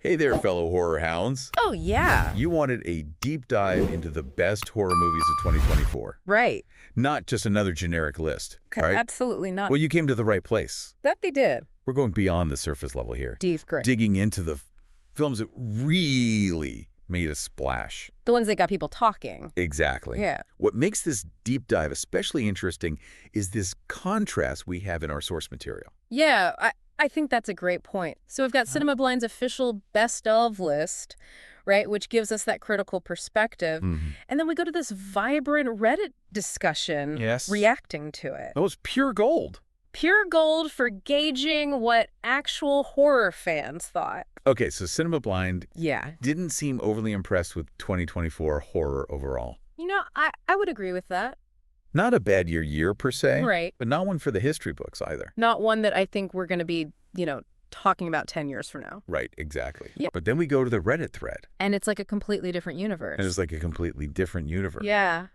Hey there, fellow horror hounds. Oh, yeah. You wanted a deep dive into the best horror movies of 2024. Right. Not just another generic list, right? Absolutely not. Well, you came to the right place. That they did. We're going beyond the surface level here. Deep, great. Digging into the films that really made a splash. The ones that got people talking. Exactly. Yeah. What makes this deep dive especially interesting is this contrast we have in our source material. Yeah, I think that's a great point. So we've got Cinema Blind's official best of list, right, which gives us that critical perspective. And then we go to this vibrant Reddit discussion reacting to it. That was pure gold. Pure gold for gauging what actual horror fans thought. Okay, so Cinema Blind Yeah. didn't seem overly impressed with 2024 horror overall. You know, I would agree with that. Not a bad year per se, Right. but not one for the history books either. Not one that I think we're going to be, talking about 10 years from now. Right, exactly. Yeah. But then we go to the Reddit thread. And it's like a completely different universe. And it's like a completely different universe. Yeah.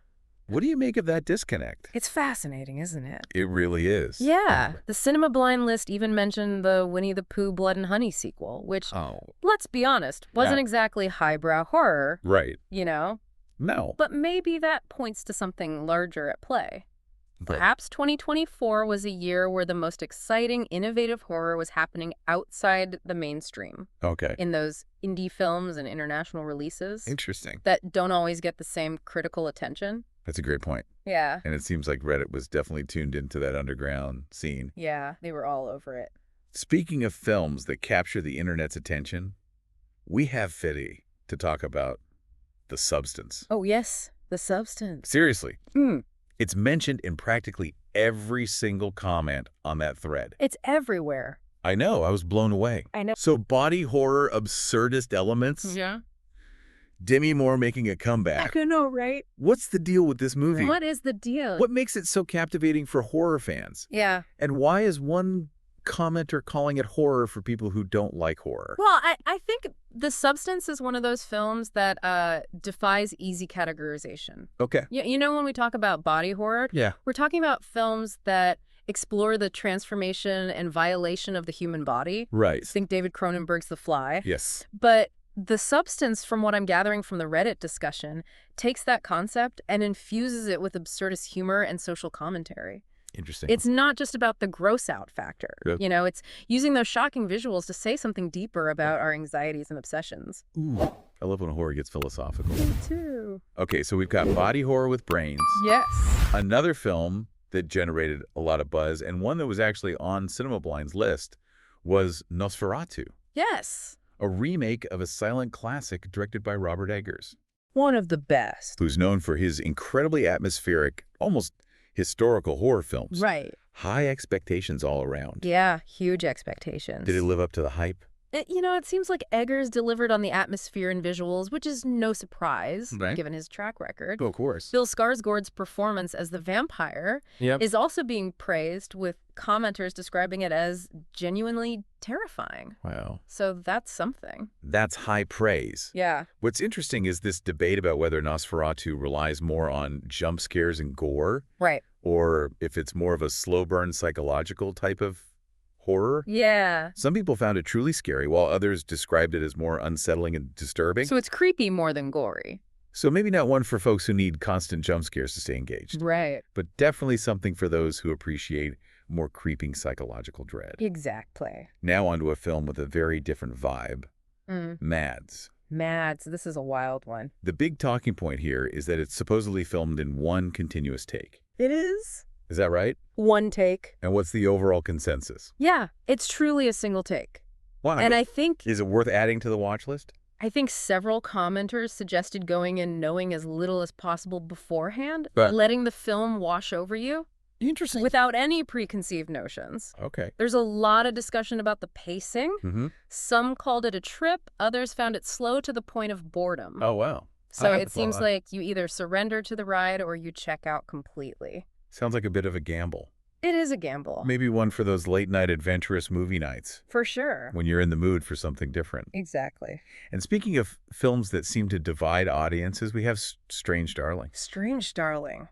What do you make of that disconnect? It's fascinating, isn't it? It really is. Yeah. The Cinema Blind list even mentioned the Winnie the Pooh Blood and Honey sequel, which, let's be honest, wasn't exactly highbrow horror. Right. No. But maybe that points to something larger at play. Perhaps 2024 was a year where the most exciting, innovative horror was happening outside the mainstream. Okay. In those indie films and international releases. Interesting. That don't always get the same critical attention. That's a great point. Yeah. And it seems like Reddit was definitely tuned into that underground scene. Yeah, they were all over it. Speaking of films that capture the internet's attention, we have Fiddy to talk about The Substance. Oh, yes. The Substance. Seriously. It's mentioned in practically every single comment on that thread. It's everywhere. I know. I was blown away. I know. So body horror absurdist elements? Yeah. Demi Moore making a comeback. I know, right? What's the deal with this movie? What is the deal? What makes it so captivating for horror fans? Yeah. And why is one commenter calling it horror for people who don't like horror? Well, I think The Substance is one of those films that defies easy categorization. Okay. You know when we talk about body horror? Yeah. We're talking about films that explore the transformation and violation of the human body. Right. Think David Cronenberg's The Fly. Yes. But The Substance, from what I'm gathering from the Reddit discussion, takes that concept and infuses it with absurdist humor and social commentary. Interesting. It's not just about the gross out factor. Yep. It's using those shocking visuals to say something deeper about our anxieties and obsessions. Ooh, I love when horror gets philosophical. Me too. Okay, so we've got body horror with brains. Yes. Another film that generated a lot of buzz, and one that was actually on Cinema Blind's list, was Nosferatu. Yes. A remake of a silent classic directed by Robert Eggers. One of the best. Who's known for his incredibly atmospheric, almost historical horror films. Right. High expectations all around. Yeah, huge expectations. Did it live up to the hype? It seems like Eggers delivered on the atmosphere and visuals, which is no surprise, Right. given his track record. Oh, of course. Bill Skarsgård's performance as the vampire is also being praised, with commenters describing it as genuinely terrifying. Wow. So that's something. That's high praise. Yeah. What's interesting is this debate about whether Nosferatu relies more on jump scares and gore, Right. or if it's more of a slow burn psychological type of horror. Yeah. Some people found it truly scary, while others described it as more unsettling and disturbing. So it's creepy more than gory. So maybe not one for folks who need constant jump scares to stay engaged, Right. but definitely something for those who appreciate more creeping psychological dread. Exactly. Now onto a film with a very different vibe, Mads. Mads, this is a wild one. The big talking point here is that it's supposedly filmed in one continuous take. It is? Is that right? One take. And what's the overall consensus? Yeah, it's truly a single take. Why? And I think Is it worth adding to the watch list? several commenters suggested going in knowing as little as possible beforehand, But- letting the film wash over you Interesting. without any preconceived notions. Okay. There's a lot of discussion about the pacing. Mm-hmm. Some called it a trip, others found it slow to the point of boredom. Oh, wow. So I have it to follow seems that. like you either surrender to the ride or you check out completely. Sounds like a bit of a gamble. It is a gamble. Maybe one for those late-night adventurous movie nights For sure. when you're in the mood for something different. Exactly. And speaking of films that seem to divide audiences, we have Strange Darling. Strange Darling.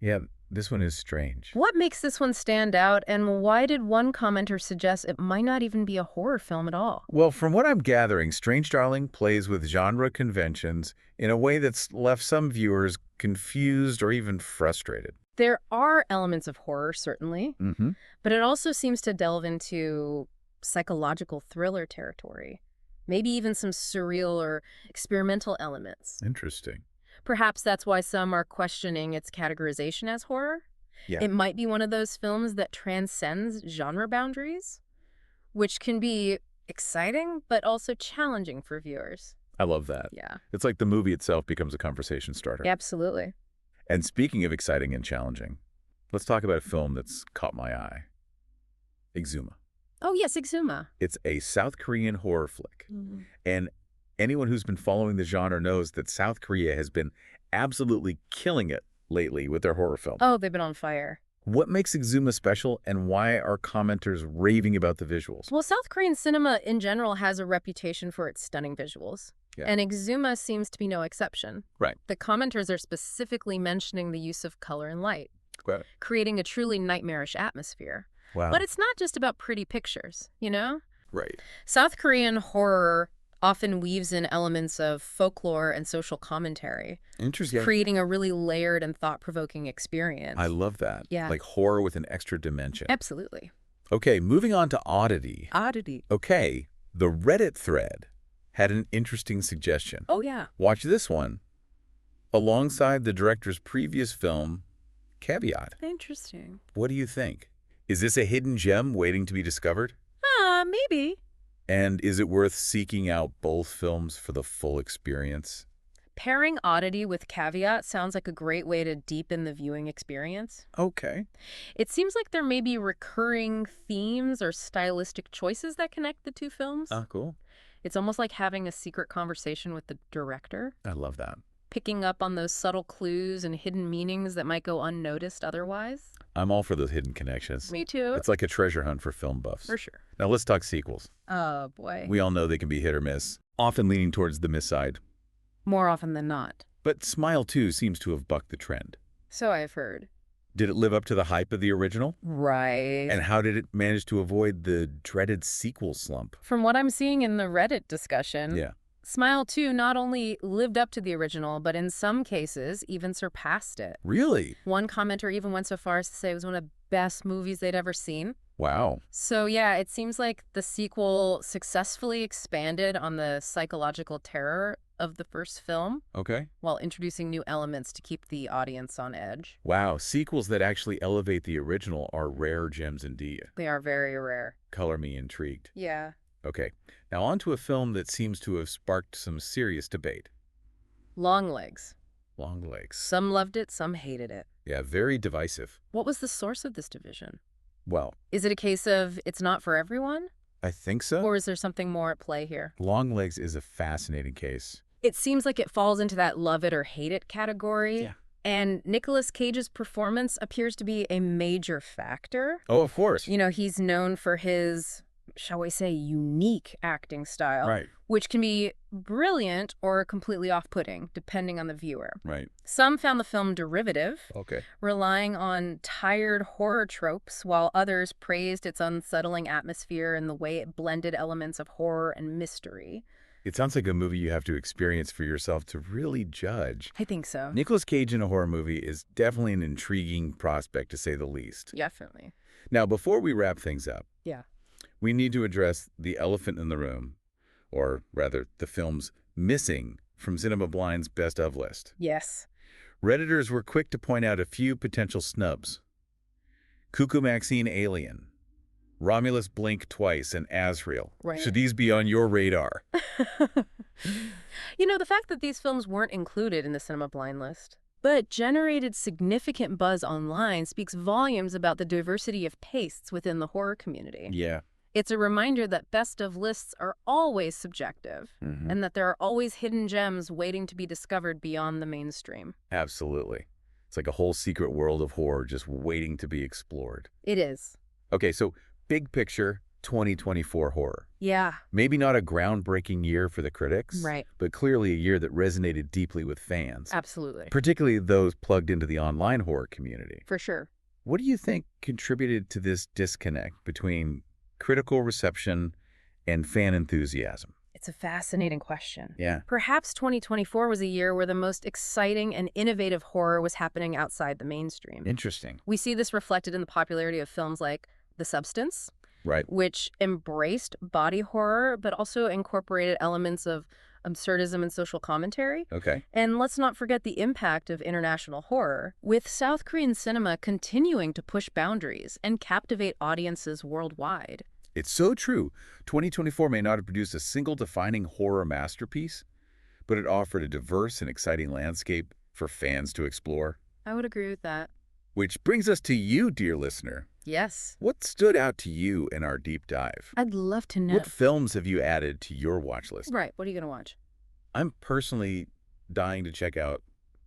Yeah, This one is strange. What makes this one stand out, and why did one commenter suggest it might not even be a horror film at all? Well, from what I'm gathering, Strange Darling plays with genre conventions in a way that's left some viewers confused or even frustrated. There are elements of horror, certainly, Mm-hmm. but it also seems to delve into psychological thriller territory, maybe even some surreal or experimental elements. Interesting. Perhaps that's why some are questioning its categorization as horror. Yeah. It might be one of those films that transcends genre boundaries, which can be exciting but also challenging for viewers. I love that. Yeah, It's like the movie itself becomes a conversation starter. absolutely. And speaking of exciting and challenging, let's talk about a film that's caught my eye. Exuma. Oh, yes, Exuma. It's a South Korean horror flick. And anyone who's been following the genre knows that South Korea has been absolutely killing it lately with their horror film. Oh, they've been on fire. What makes Exuma special, and why are commenters raving about the visuals? Well, South Korean cinema in general has a reputation for its stunning visuals. Yeah. And Exuma seems to be no exception. Right. The commenters are specifically mentioning the use of color and light, Wow. creating a truly nightmarish atmosphere. Wow. But it's not just about pretty pictures, you know? Right. South Korean horror often weaves in elements of folklore and social commentary, Interesting. creating a really layered and thought-provoking experience. I love that. Yeah. Like horror with an extra dimension. Absolutely. Okay, moving on to oddity. Oddity. Okay, the Reddit thread had an interesting suggestion. Oh, yeah. Watch this one. Alongside the director's previous film, Caveat. Interesting. What do you think? Is this a hidden gem waiting to be discovered? Maybe. And is it worth seeking out both films for the full experience? Pairing oddity with caveat sounds like a great way to deepen the viewing experience. Okay. It seems like there may be recurring themes or stylistic choices that connect the two films. Cool. It's almost like having a secret conversation with the director, I love that. picking up on those subtle clues and hidden meanings that might go unnoticed otherwise. I'm all for those hidden connections. Me too. It's like a treasure hunt for film buffs. For sure. Now let's talk sequels. Oh, boy. We all know they can be hit or miss, often leaning towards the miss side. More often than not. But Smile 2 seems to have bucked the trend. So I've heard. Did it live up to the hype of the original? Right. And how did it manage to avoid the dreaded sequel slump? From what I'm seeing in the Reddit discussion, Yeah. Smile 2 not only lived up to the original, but in some cases even surpassed it. Really? One commenter even went so far as to say it was one of the best movies they'd ever seen. Wow. So yeah, it seems like the sequel successfully expanded on the psychological terror of the first film Okay. while introducing new elements to keep the audience on edge. Wow. Sequels that actually elevate the original are rare gems indeed. They are very rare. Color me intrigued. Yeah. Okay. Now on to a film that seems to have sparked some serious debate. Longlegs. Longlegs. Some loved it, some hated it. Yeah, very divisive. What was the source of this division? Well, Is it a case of it's not for everyone? I think so. Or is there something more at play here? Longlegs is a fascinating case. It seems like it falls into that love it or hate it category. Yeah. And Nicolas Cage's performance appears to be a major factor. Oh, of course. You know, he's known for his, shall we say, unique acting style, Right. which can be brilliant or completely off-putting, depending on the viewer. Right. Some found the film derivative, Okay. relying on tired horror tropes, while others praised its unsettling atmosphere and the way it blended elements of horror and mystery. It sounds like a movie you have to experience for yourself to really judge. I think so. Nicolas Cage in a horror movie is definitely an intriguing prospect, to say the least. Definitely. Now, before we wrap things up, Yeah. we need to address the elephant in the room, or rather, the films missing from Cinema Blind's best of list. Yes. Redditors were quick to point out a few potential snubs. Cuckoo Maxine Alien, Romulus Blink Twice, and Azrael. Right. Should these be on your radar? You know, the fact that these films weren't included in the Cinema Blind list, but generated significant buzz online speaks volumes about the diversity of tastes within the horror community. Yeah. It's a reminder that best of lists are always subjective, and that there are always hidden gems waiting to be discovered beyond the mainstream. Absolutely. It's like a whole secret world of horror just waiting to be explored. It is. Okay, so big picture, 2024 horror. Yeah. Maybe not a groundbreaking year for the critics, Right. but clearly a year that resonated deeply with fans, Absolutely. particularly those plugged into the online horror community. For sure. What do you think contributed to this disconnect between critical reception and fan enthusiasm? It's a fascinating question. Yeah. Perhaps 2024 was a year where the most exciting and innovative horror was happening outside the mainstream. Interesting. We see this reflected in the popularity of films like The Substance, Right. which embraced body horror, but also incorporated elements of absurdism and social commentary. Okay. And let's not forget the impact of international horror, with South Korean cinema continuing to push boundaries and captivate audiences worldwide. It's so true. 2024 may not have produced a single defining horror masterpiece, but it offered a diverse and exciting landscape for fans to explore. I would agree with that. Which brings us to you, dear listener. Yes. What stood out to you in our deep dive? I'd love to know. What films have you added to your watch list? Right. What are you going to watch? I'm personally dying to check out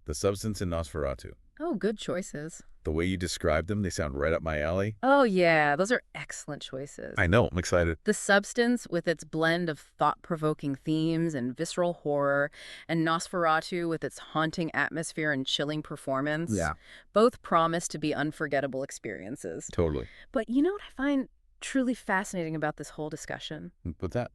The Substance and Nosferatu. Oh, good choices. The way you described them, they sound right up my alley. Oh, yeah. Those are excellent choices. I know. I'm excited. The Substance, with its blend of thought-provoking themes and visceral horror, and Nosferatu with its haunting atmosphere and chilling performance, both promise to be unforgettable experiences. Totally. But you know what I find truly fascinating about this whole discussion? What's that?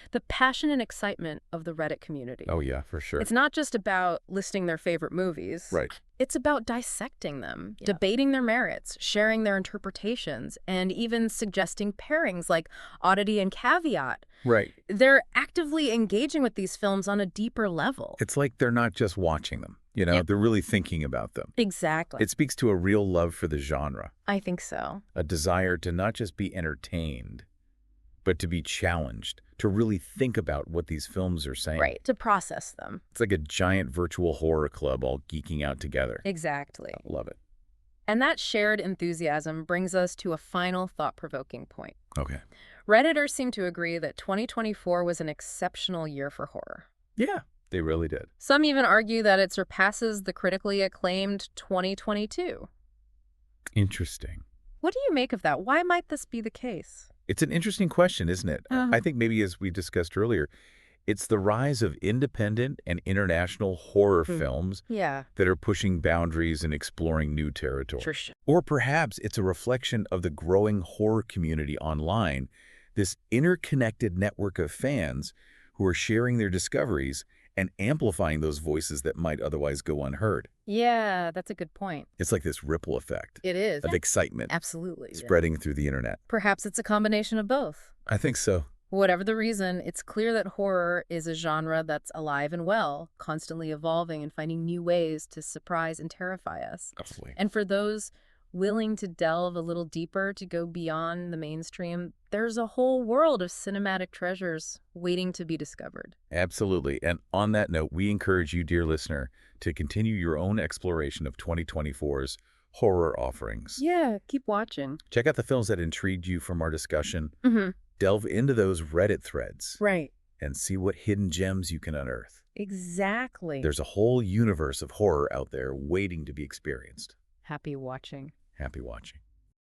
The passion and excitement of the Reddit community. Oh, yeah, for sure. It's not just about listing their favorite movies. Right. It's about dissecting them, debating their merits, sharing their interpretations, and even suggesting pairings like oddity and caveat. Right. They're actively engaging with these films on a deeper level. It's like they're not just watching them, you know? Yep. They're really thinking about them. Exactly. It speaks to a real love for the genre, I think so. a desire to not just be entertained, but to be challenged, to really think about what these films are saying. Right. To process them. It's like a giant virtual horror club all geeking out together. Exactly. I love it. And that shared enthusiasm brings us to a final thought-provoking point. Okay. Redditors seem to agree that 2024 was an exceptional year for horror. Yeah, they really did. Some even argue that it surpasses the critically acclaimed 2022. Interesting. What do you make of that? Why might this be the case? It's an interesting question, isn't it? I think maybe, as we discussed earlier, it's the rise of independent and international horror films that are pushing boundaries and exploring new territory. For sure. Or perhaps it's a reflection of the growing horror community online, this interconnected network of fans who are sharing their discoveries and amplifying those voices that might otherwise go unheard. Yeah, that's a good point. It's like this ripple effect It is. of excitement Absolutely. spreading through the internet. Perhaps it's a combination of both. I think so. Whatever the reason, it's clear that horror is a genre that's alive and well, constantly evolving and finding new ways to surprise and terrify us. Absolutely. And for those willing to delve a little deeper, to go beyond the mainstream, there's a whole world of cinematic treasures waiting to be discovered. Absolutely. And on that note, we encourage you, dear listener, to continue your own exploration of 2024's horror offerings. Yeah, keep watching. Check out the films that intrigued you from our discussion. Mm-hmm. Delve into those Reddit threads. Right. And see what hidden gems you can unearth. Exactly. There's a whole universe of horror out there waiting to be experienced. Happy watching. Happy watching.